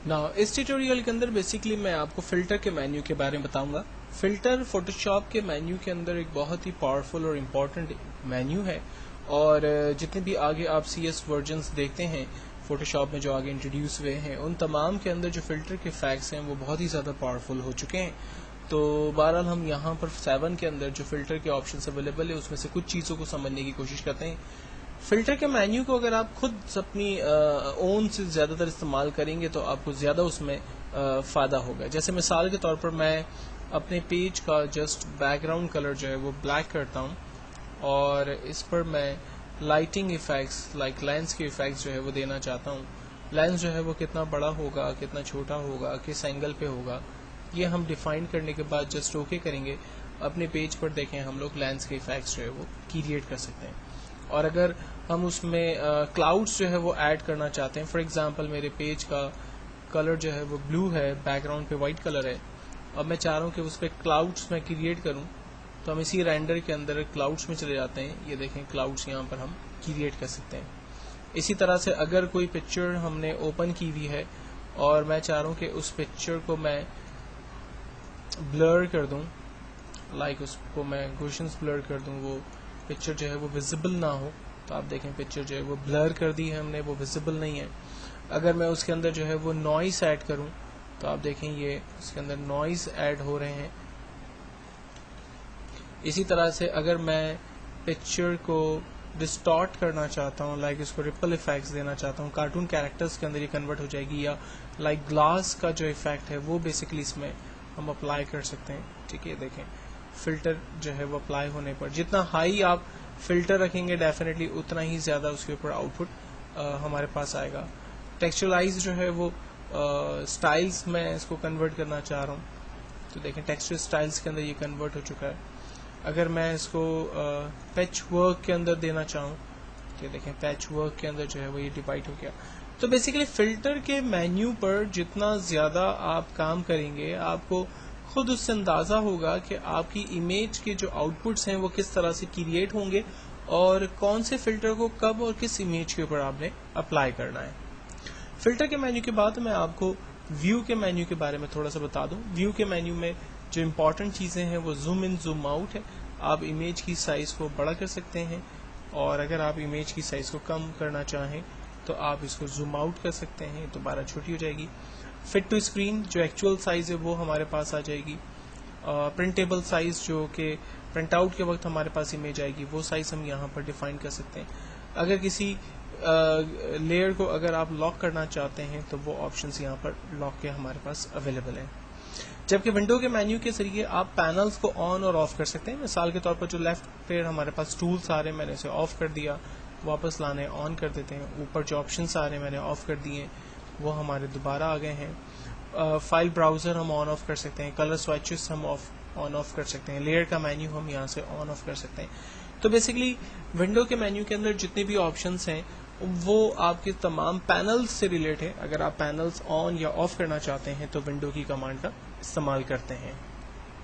نا اس ٹیوٹوریل کے اندر بیسیکلی میں آپ کو فلٹر کے مینیو کے بارے میں بتاؤں گا. فلٹر فوٹوشاپ کے مینیو کے اندر ایک بہت ہی پاورفل اور امپورٹنٹ مینیو ہے، اور جتنے بھی آگے آپ سی ایس ورژنس دیکھتے ہیں فوٹوشاپ میں جو آگے انٹروڈیوس ہوئے ہیں، ان تمام کے اندر جو فلٹر کے فیکٹس ہیں وہ بہت ہی زیادہ پاورفل ہو چکے ہیں. تو بہرحال ہم یہاں پر 7 کے اندر جو فلٹر کے آپشنس اویلیبل ہیں اس میں سے کچھ چیزوں کو سمجھنے کی کوشش کرتے ہیں. فلٹر کے مینیو کو اگر آپ خود اپنی اون سے زیادہ تر استعمال کریں گے تو آپ کو زیادہ اس میں فائدہ ہوگا. جیسے مثال کے طور پر میں اپنے پیج کا جسٹ بیک گراؤنڈ کلر جو ہے وہ بلیک کرتا ہوں، اور اس پر میں لائٹنگ ایفیکٹس لائک لینس کے ایفیکٹس جو ہے وہ دینا چاہتا ہوں. لینس جو ہے وہ کتنا بڑا ہوگا، کتنا چھوٹا ہوگا، کس اینگل پہ ہوگا، یہ ہم ڈیفائن کرنے کے بعد جسٹ اوکے کریں گے. اپنے پیج پر دیکھیں ہم لوگ لینس کے ایفیکٹس جو ہے وہ کریٹ کر سکتے ہیں. اور اگر ہم اس میں کلاؤڈس جو ہے وہ ایڈ کرنا چاہتے ہیں، فار ایگزامپل میرے پیج کا کلر جو ہے وہ بلو ہے، بیک گراؤنڈ پہ وائٹ کلر ہے، اور میں چاہ رہا ہوں کہ اس پہ کلاؤڈس میں کریٹ کروں، تو ہم اسی رینڈر کے اندر کلاؤڈس میں چلے جاتے ہیں. یہ دیکھیں کلاؤڈس یہاں پر ہم کریٹ کر سکتے ہیں. اسی طرح سے اگر کوئی پکچر ہم نے اوپن کی ہوئی ہے اور میں چاہ رہا ہوں کہ اس پکچر کو میں بلر کر دوں، لائک اس کو میں گوشنز بلر کر دوں، وہ پکچر جو ہے وہ ویزیبل نہ ہو، تو آپ دیکھیں پکچر جو ہے وہ بلر کر دی ہے ہم نے، وہ ویزیبل نہیں ہے. اگر میں اس کے اندر جو ہے وہ نوائز ایڈ کروں تو آپ دیکھیں یہ اس کے اندر نوائز ایڈ ہو رہے ہیں. اسی طرح سے اگر میں پکچر کو ڈسٹارٹ کرنا چاہتا ہوں، لائک اس کو ریپل ایفیکٹس دینا چاہتا ہوں، کارٹون کیریکٹرز کے اندر یہ کنورٹ ہو جائے گی، یا لائک گلاس کا جو ایفیکٹ ہے وہ بیسیکلی اس میں ہم اپلائی کر سکتے ہیں. ٹھیک ہے، دیکھیں فلٹر جو ہے وہ اپلائی ہونے پر جتنا ہائی آپ فلٹر رکھیں گے ڈیفینیٹلی اتنا ہی زیادہ اس کے اوپر آؤٹ پٹ ہمارے پاس آئے گا. ٹیکسچرائز جو ہے وہ سٹائلز میں اس کو کنورٹ کرنا چاہ رہا ہوں، تو دیکھیں ٹیکسچر سٹائلز کے اندر یہ کنورٹ ہو چکا ہے. اگر میں اس کو پیچ ورک کے اندر دینا چاہوں تو دیکھیں پیچ ورک کے اندر جو ہے وہ یہ ڈیوائڈ ہو گیا. تو بیسیکلی فلٹر کے مینیو پر جتنا زیادہ آپ کام کریں گے آپ کو خود اس سے اندازہ ہوگا کہ آپ کی امیج کے جو آؤٹ پٹس ہیں وہ کس طرح سے کریٹ ہوں گے اور کون سے فلٹر کو کب اور کس امیج کے اوپر آپ نے اپلائی کرنا ہے. فلٹر کے مینیو کے بعد میں آپ کو ویو کے مینیو کے بارے میں تھوڑا سا بتا دوں. ویو کے مینیو میں جو امپورٹنٹ چیزیں ہیں وہ زوم ان زوم آؤٹ ہے. آپ امیج کی سائز کو بڑا کر سکتے ہیں، اور اگر آپ امیج کی سائز کو کم کرنا چاہیں تو آپ اس کو زوم آؤٹ کر سکتے ہیں، دوبارہ چھوٹی ہو جائے گی. فٹ ٹو اسکرین جو ایکچوئل سائز ہے وہ ہمارے پاس آ جائے گی. پرنٹیبل سائز جو کہ پرنٹ آؤٹ کے وقت ہمارے پاس امیج آئے گی وہ سائز ہم یہاں پر ڈیفائن کر سکتے ہیں. اگر کسی لیئر کو اگر آپ لاک کرنا چاہتے ہیں تو وہ آپشنز یہاں پر لاک کے ہمارے پاس اویلیبل ہیں. جبکہ ونڈو کے مینیو کے ذریعے آپ پینلز کو آن اور آف کر سکتے ہیں. مثال کے طور پر جو لیفٹ پہ ہمارے پاس ٹولز آ رہے ہیں میں نے اسے آف کر دیا، واپس لانے آن کر دیتے ہیں. اوپر جو آپشنز آ رہے ہیں میں نے آف کر دیے وہ ہمارے دوبارہ آ گئے ہیں. فائل براؤزر ہم آن آف کر سکتے ہیں، کلر سوئچز ہم آن آف کر سکتے ہیں، لیئر کا مینیو ہم یہاں سے آن آف کر سکتے ہیں. تو بیسیکلی ونڈو کے مینیو کے اندر جتنے بھی آپشنز ہیں وہ آپ کے تمام پینلز سے ریلیٹ ہے. اگر آپ پینلز آن یا آف کرنا چاہتے ہیں تو ونڈو کی کمانڈ کا استعمال کرتے ہیں.